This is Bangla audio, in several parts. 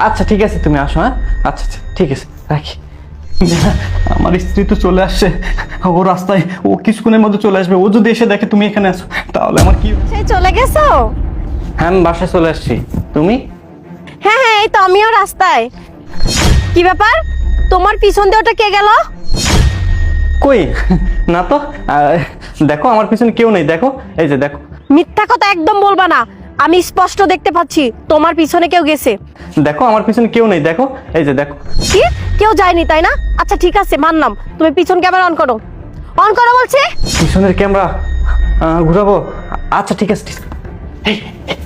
আচ্ছা ঠিক আছে, তুমি আসো। হ্যাঁ আচ্ছা আচ্ছা ঠিক আছে, রাখি। আমার স্ত্রী তো চলে আসছে, ও রাস্তায়, ও কিছুক্ষণের মধ্যে চলে আসবে। ও যদি এসে দেখে তুমি এখানে আসো, তাহলে আমার কি? সেই চলে গেছো? হ্যাঁ আমি বাসায় চলে আসছি। তুমি? হ্যাঁ হ্যাঁ, এই তো আমিও রাস্তায়। কি ব্যাপার, তোমার পিছন দিয়ে ওটা কে গেল? কই না তো। দেখো আমার পিছনে কেউ নেই, দেখো এই যে দেখো। মিথ্যা কথা একদম বলবা না, আমি স্পষ্ট দেখতে পাচ্ছি তোমার পিছনে কেউ গেছে। দেখো আমার পিছনে কেউ নেই, দেখো এই যে দেখো। কি, কেউ যায়নি তাই না? আচ্ছা ঠিক আছে, মানলাম। তুমি পিছন ক্যামেরা অন করো, অন করো বলছি। পিছনের ক্যামেরা ঘুরাবো? আচ্ছা ঠিক আছে ঠিক আছে। এই, এই,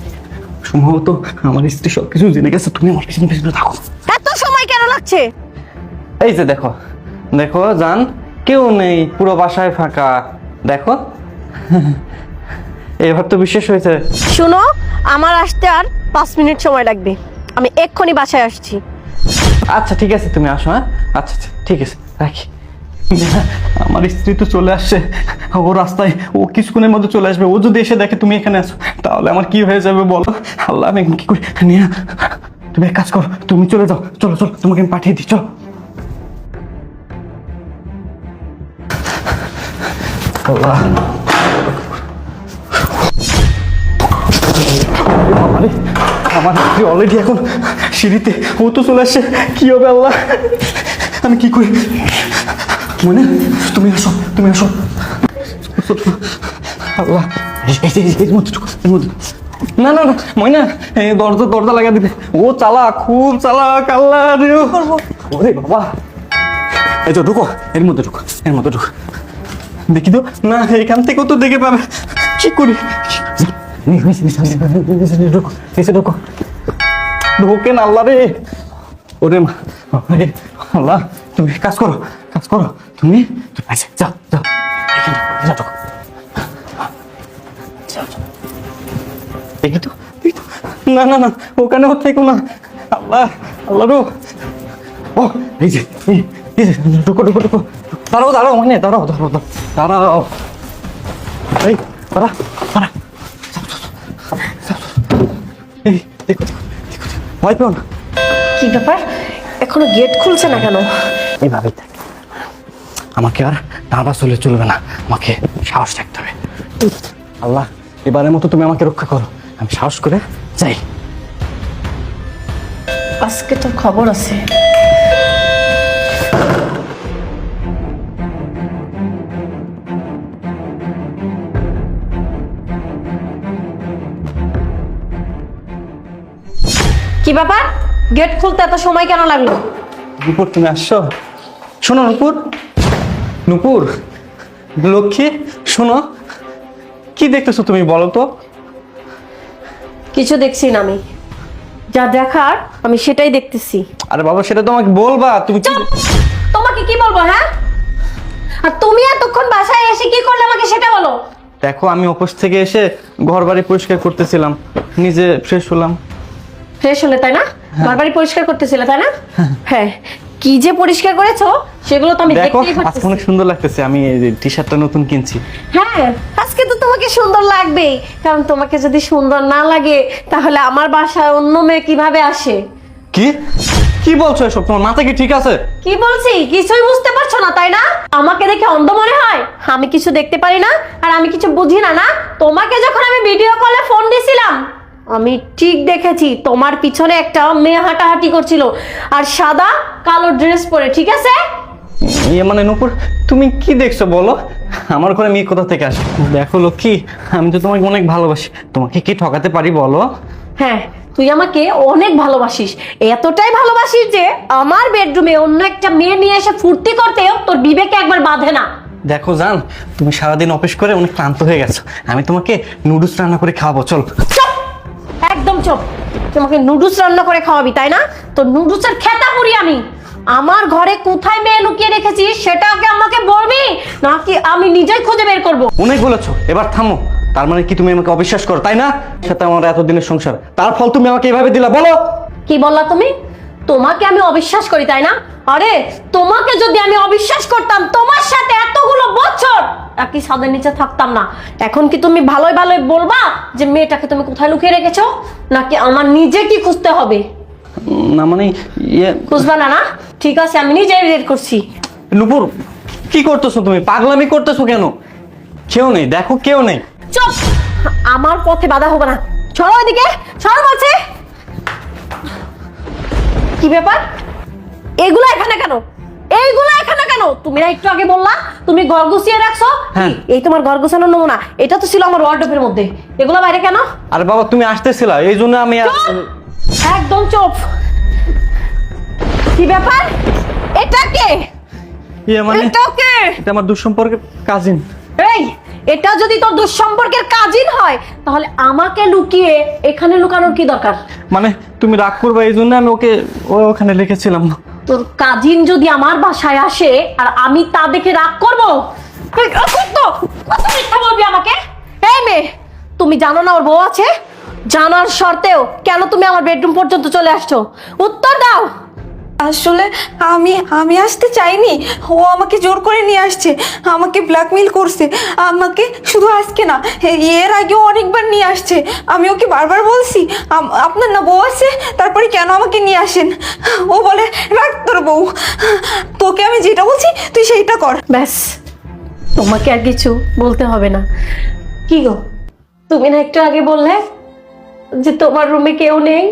সম্ভবত আমার স্ত্রী সবকিছু জেনে গেছে, তুমি আমার পিছনে পিছনে থাকো। এত সময় কেন লাগছে? এই যে দেখো, দেখো জান, কেউ নেই, পুরো বাসায় ফাঁকা, দেখো। এবার তো বিশেষ হয়েছে। শুনো, আমার আসতে আর 5 মিনিট সময় লাগবে, আমি এক্ষুনি বাসায় আসছি। আচ্ছা ঠিক আছে, তুমি আসো। হ্যাঁ আচ্ছা আচ্ছা ঠিক আছে, রাখি। আমার স্ত্রী তো চলে আসছে, ও রাস্তায়, ও কিছুক্ষণের মধ্যে চলে আসবে। ও যদি এসে দেখে তুমি এখানে আসো, তাহলে আমার কি হয়ে যাবে বলো? আল্লাহ, আমি কি করি? নিয়ে তুমি এক কাজ করো, তুমি চলে যাও, চলো চলো, তোমাকে আমি পাঠিয়ে দিই, চলো। আল্লাহ, আমার স্ত্রী অলরেডি এখন সিঁড়িতে, ও তো চলে আসছে, কি হবে আল্লাহ, আমি কি করি? মানে তুমি আসো, তুমি আসো। আল্লাহ, এর মধ্যে ঢুকো, এর মধ্যে। না না না ময়না, এই দরজা দরজা লাগা দিবে, ও চালাক, খুব চালাক। আল্লাহ রে, ওরে বাবা। এই তো ঢুকো, এর মধ্যে ঢুকো, এর মধ্যে ঢুকো। দেখি তো, না এখান থেকেও তো দেখে পাবে, কি করি? ঢুকো, নিচে ঢুকো, ঢোকেন। আল্লাহ রে, ওরে মা, আল্লাহ, তুমি কাজ করো, কাজ করো, তুমি যাও যাও, এখানে ঢুকো। দেখি তো, দেখি তো, না না না, ওখানেও থেকো না। আল্লাহ, আল্লাহ রো, ও এই যে, এই যে, ঢুকো ঢুকো ঢুকো, দাঁড়াও দাঁড়াও, মানে দাঁড়াও দাঁড়াও দাঁড়াও, এই দাঁড়া দাঁড়া, এই দেখো দেখো দেখো, ভয় পেও না। কি ব্যাপার, এখনো গেট খুলছে না কেন? এইভাবেই থাক, আমাকে আর নার্ভাস হলে চলবে না, আমাকে সাহস রাখতে হবে। আল্লাহ, এবারের মতো তুমি আমাকে রক্ষা করো, আমি সাহস করে যাই। আজকে তো খবর আছে। কি ব্যাপার, গেট খুলতে এত সময় কেন লাগলো? নুপুর তুমি আসছো? শোনো নুপুর, নুপুর লক্ষ্মী, শোনো, কি দেখতেছো তুমি বলো তো? কিছু দেখছি না আমি, যা দেখার আমি সেটাই দেখতেছি। আরে বাবা, সেটা তোমাকে বলবা, তুমি কি? তোমাকে কি বলবো? হ্যাঁ, আর তুমি এতক্ষণ বাসায় এসে কি করলে আমাকে সেটা বলো। দেখো, আমি অফিস থেকে এসে ঘর বাড়ি পরিষ্কার করতেছিলাম, নিজে ফ্রেশ হলাম। ফ্রেশ হলে তাই না? ঘর বাড়ি পরিষ্কার করতেছিলে তাই না? হ্যাঁ, কি যে পরিষ্কার করেছো সেগুলো তো আমি দেখো দেখতেই আজকে পাচ্ছি। অনেক সুন্দর লাগতেছে, আমি টি শার্টটা নতুন কিনছি। হ্যাঁ, আজকে তো তোমাকে সুন্দর লাগবেই, কারণ তোমাকে যদি সুন্দর না লাগে তাহলে আমার বাসায় অন্য মেয়ে কিভাবে আসে? কি কি বলছো এসব? তোমার মাথা কি ঠিক আছে? কি বলছি কিছুই বুঝতে পারছো না তাই না? আমাকে দেখে অন্ধ মনে হয়? আমি কিছু দেখতে পারি না আর আমি কিছু বুঝি না? না, তোমাকে যখন আমি ভিডিও কলে ফোন দিছিলাম আমি ঠিক দেখেছি তোমার পিছনে একটা মেয়ে হাঁটাহাঁটি করছিল, আর সাদা কালো ড্রেস পরে, ঠিক আছে? ইয়ে মানে নুপুর, তুমি কি দেখছো বলো? আমার ঘরে মেয়ে কোথা থেকে আসে? দেখো লক্ষ্মী, আমি তো তোমাকে অনেক ভালোবাসি, তোমাকে কি ঠকাতে পারি বলো? হ্যাঁ, তুই আমাকে অনেক ভালোবাসিস, এতটাই ভালোবাসিস যে আমার বেডরুমে অন্য একটা মেয়ে নিয়ে এসে ফুর্তি করতেও তোর বিবেকে একবার বাঁধে না। দেখো জান, তুমি সারাদিন অফিস করে অনেক ক্লান্ত হয়ে গেছো, আমি তোমাকে নুডলস রান্না করে খাওয়াবো, চল। চুপ, একদম চুপ। তোমাকে নুডলস রান্না করে খাওয়াবি তাই না? তো নুডলসের খেতা পুরি আমি। আমার ঘরে কোথায় মেয়ে লুকিয়ে রেখেছিস সেটাকে আমাকে বলবি, নাকি আমি নিজেই খুঁজে বের করব? অনেক বলেছো, এবার থামো। তার মানে কি তুমি আমাকে অবিশ্বাস করো তাই না? সাথে আমার এতদিনের সংসার, তার ফল তুমি আমাকে এভাবে দিলা, বলো? কি বললা তুমি? তোমাকে আমি অবিশ্বাস করি তাই না? আরে তোমাকে যদি আমি অবিশ্বাস করতাম তোমার সাথে এতগুলো বছর একই ছাদের নিচে থাকতাম না। এখন কি তুমি ভালোই ভালোই বলবা যে মেয়েটাকে তুমি কোথায় লুকিয়ে রেখেছো, নাকি আমার নিজে কি খুঁজতে হবে? না মানে ইয়ে খুঁজবা না না? ঠিক আছে, আমি নিজেই বের করছি। নুপুর, কি করতেছো তুমি? পাগলামি করতেছো কেন? কেউ নেই, দেখো কেউ নেই। চুপ! আমার পথে বাধা হবে না। সরো ওইদিকে, সরো বলছে। কি ব্যাপার? এগুলো এখানে কেন? এইগুলো এখানে কেন? তুমি না একটু আগে বললা তুমি ঘর গুছিয়ে রাখছো? হ্যাঁ। এই তোমার ঘর গোছানোর নমুনা। এটা তো ছিল আমার ওয়ার্ডরোবের মধ্যে। এগুলো বাইরে কেন? আরে বাবা, তুমি আসতেছিলা, এই জন্য আমি একদম চুপ! কি ব্যাপার? এটা কে? ইয়ে মানে এটা কে? এটা আমার দুঃসম্পর্কের কাজিন। এই, এটা যদি তোর দুঃসম্পর্কের কাজিন হয় তাহলে আমাকে লুকিয়ে এখানে লুকানোর কি দরকার? মানে তুমি রাগ করবে এই জন্য আমি ওকে ওখানে লিখেছিলাম। তোর কাজিন যদি আমার বাসায় আসে আর আমি তা দেখে রাগ করবো? কত মিথ্যা বলবি আমাকে? এই মেয়ে, তুমি জানো না ওর বউ আছে? জানার শর্তেও কেন তুমি আমার বেডরুম পর্যন্ত চলে আসছো? উত্তর দাও। আসলে আমি আসতে চাইনি, ও আমাকে জোর করে নিয়ে আসছে, আমাকে ব্ল্যাকমেল করছে। আমাকে শুধু আজকে না, এর আগেও অনেকবার নিয়ে আসছে। আমি ওকে বারবার বলছি আপনার না বউ আছে, তারপরে কেন আমাকে নিয়ে আসেন? ও বলে রাখ তোর বউ, তোকে আমি যেটা বলছি তুই সেইটা কর। ব্যাস, তোমাকে আর কিছু বলতে হবে না। কি গো, তুমি না একটু আগে বললে যে তোমার রুমে কেউ নেই,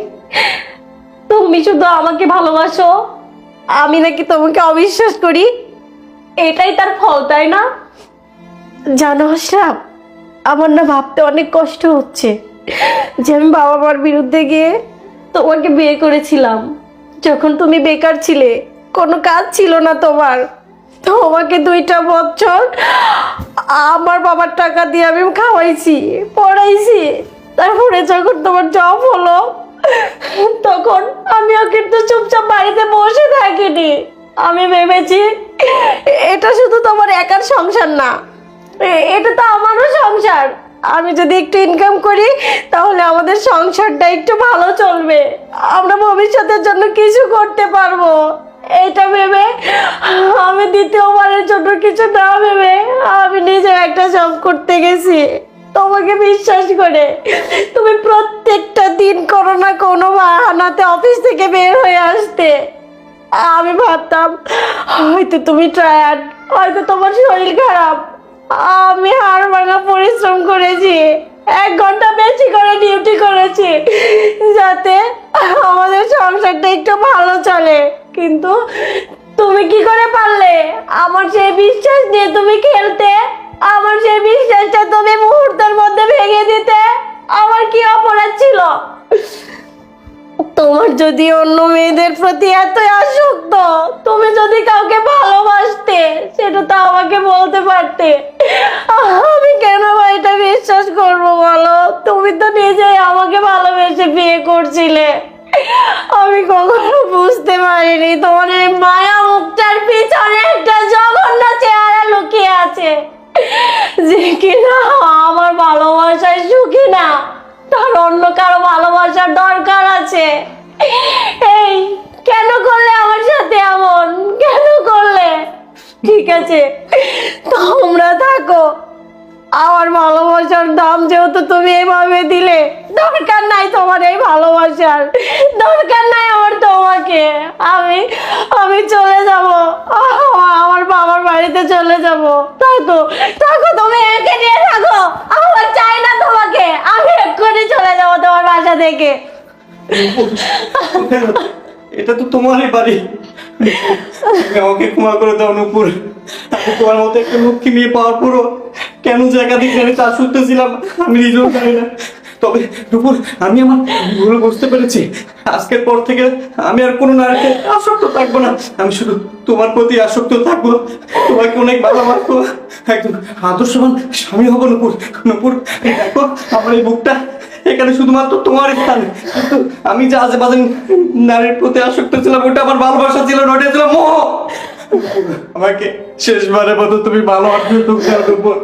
তুমি শুধু আমাকে ভালোবাসো, আমি নাকি তোমাকে অবিশ্বাস করি? এটাই তার ফল, তাই না? জানো আশরাফ, আমার না ভাবতে অনেক কষ্ট হচ্ছে যে আমি বাবা মার বিরুদ্ধে গিয়ে তোমাকে বিয়ে করেছিলাম যখন তুমি বেকার ছিলে, কোনো কাজ ছিল না তোমার। তোমাকে 2টা বছর আমার বাবার টাকা দিয়ে আমি খাওয়াইছি, পড়াইছি। তারপরে যখন তোমার জব হলো তখন আমিও কিন্তু চুপচাপ বাড়িতে বসে থাকিনি। আমি ভেবেছি এটা শুধু তোমার একার সংসার না, এটা তো আমারও সংসার। আমি যদি একটু ইনকাম করি তাহলে আমাদের সংসারটা একটু ভালো চলবে, আমরা ভবিষ্যতের জন্য কিছু করতে পারবো। এটা ভেবে আমি দ্বিতীয়বারের জন্য কিছু না ভেবে আমি নিজে একটা জব করতে গেছি তোমাকে বিশ্বাস করে। তুমি প্রত্যেকটা দিন কোনো না কোনো বাহানাতে অফিস থেকে বের হয়ে আসতে। আমি ভাবতাম হয়তো তুমি টায়ার্ড, হয়তো তোমার শরীর খারাপ। আমি হাড় ভাঙা পরিশ্রম করেছি, 1 ঘন্টা বেশি করে ডিউটি করেছি যাতে আমাদের সংসারটা একটু ভালো চলে। কিন্তু তুমি কি করে পারলে আমার সেই বিশ্বাস নিয়ে তুমি খেলতে? আমার সেই বিশ্বাসটা তুমি মুহূর্তের মধ্যে ভেঙে দিতে। আমার কি অপরাধ ছিল? তোমার যদি অন্য মেয়েদের প্রতি এত আসক্ত, তুমি যদি কাউকে ভালোবাসতে সেটা তো আমাকে বলতে পারতে। আমি কেন বা এটা বিশ্বাস করবো বলো? তুমি তো নিজেই আমাকে ভালোবেসে বিয়ে করছিলে। আমি কখনো বুঝতে পারিনি তোমার এই মায়া মুখটার পিছনে একটা জঘন্য চেহারা লুকিয়ে আছে, যে কিনা আমার ভালোবাসায় সুখী না, তার অন্য কারো ভালোবাসার দরকার আছে। এই কেন করলে আমার সাথে এমন? কেন করলে? ঠিক আছে, তোমরা থাকো, আমার ভালোবাসার দাম যেহেতু তুমি এইভাবে দিলে, দরকার নাই তোমার এই ভালোবাসার, দরকার নাই আমার তোমাকে। আমি আমি চলে যাব, আমার বাবার বাড়িতে চলে যাব। থাকো থাকো, তুমি একে নিয়ে থাকো, আমার চাই না তোমাকে। আমি এক্ষুনি চলে যাব তোমার বাসা থেকে। এটা তো তোমারই বাড়ি, তুমি আমাকে ক্ষমা করে দাও নুপুর। আমি তোমার মতো একটা লক্ষ্মী মেয়ে পাওয়ার পরও কেন যে একাধিক জানি চাষ করতেছিলাম আমি নিজেও জানি না। তবে নুপুর, আমি আমার ভুল বুঝতে পেরেছি। আজকের পর থেকে আমি আর কোনো নারীকে আসক্ত থাকবো না, আমি শুধু তোমার প্রতি আসক্ত থাকবো, তোমাকে অনেক ভালোবাসবো, একজন আদর্শবান স্বামী হবো। নুপুর নুপুর, দেখো আমার এই বুকটা এখানে শুধুমাত্র তোমার স্থান, কিন্তু আমি যে আজে বাজে নারীর প্রতি আসক্ত ছিলাম ওটা আমার ভালোবাসা ছিল না, ওটা ছিল মোহ। আমাকে শেষবারের মতো তুমি ভালোবাসবে নুপুর,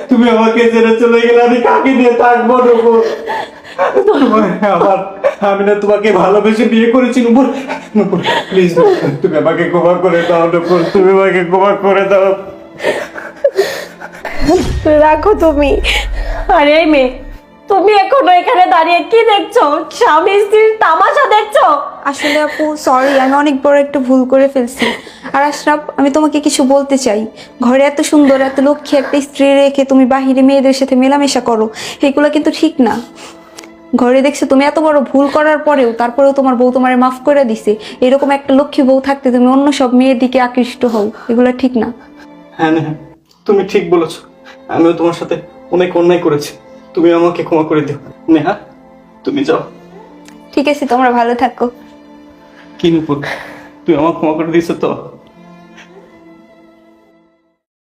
তুমি আমাকে ছেড়ে চলে গেলে আমি কাকে নিয়ে থাকবো নুপুর? আমি না তোমাকে ভালোবেসে বিয়ে করেছি নুপুর। নুপুর প্লিজ, তুমি আমাকে ক্ষমা করে দাও নুপুর, তুমি আমাকে ক্ষমা করে দাও। রাখো তুমি। আরে এই মেয়ে, তুমি এখনো এখানে দাঁড়িয়ে কি দেখছো? স্বামী স্ত্রীর তামাশা দেখছো? আসলে আপু সরি, আমি অনেক বড় একটা ভুল করে ফেলছি। আর আশরাফ, আমি তোমাকে কিছু বলতে চাই। ঘরে এত সুন্দর এত লক্ষ্মী একটা স্ত্রী রেখে তুমি বাহিরে মেয়েদের সাথে মেলামেশা করো, এগুলো কিন্তু ঠিক না। ঘরে দেখছো তুমি এত বড় ভুল করার পরেও তারপরেও তোমার বউ তোমারে মাফ করে দিছে। এরকম একটা লক্ষ্মী বউ থাকতে তুমি অন্য সব মেয়ের দিকে আকৃষ্ট হও, এগুলো ঠিক না। হ্যাঁ নেহা, তুমি ঠিক বলেছো। আমিও তোমার সাথে অনেক অন্যায় করেছি, তুমি আমাকে ক্ষমা করে দিও। নেহা, তুমি যাও। ঠিক আছে, তোমরা ভালো থাকো। কি নুপুর, তুই আমাকে ক্ষমা করে দিয়েছো তো?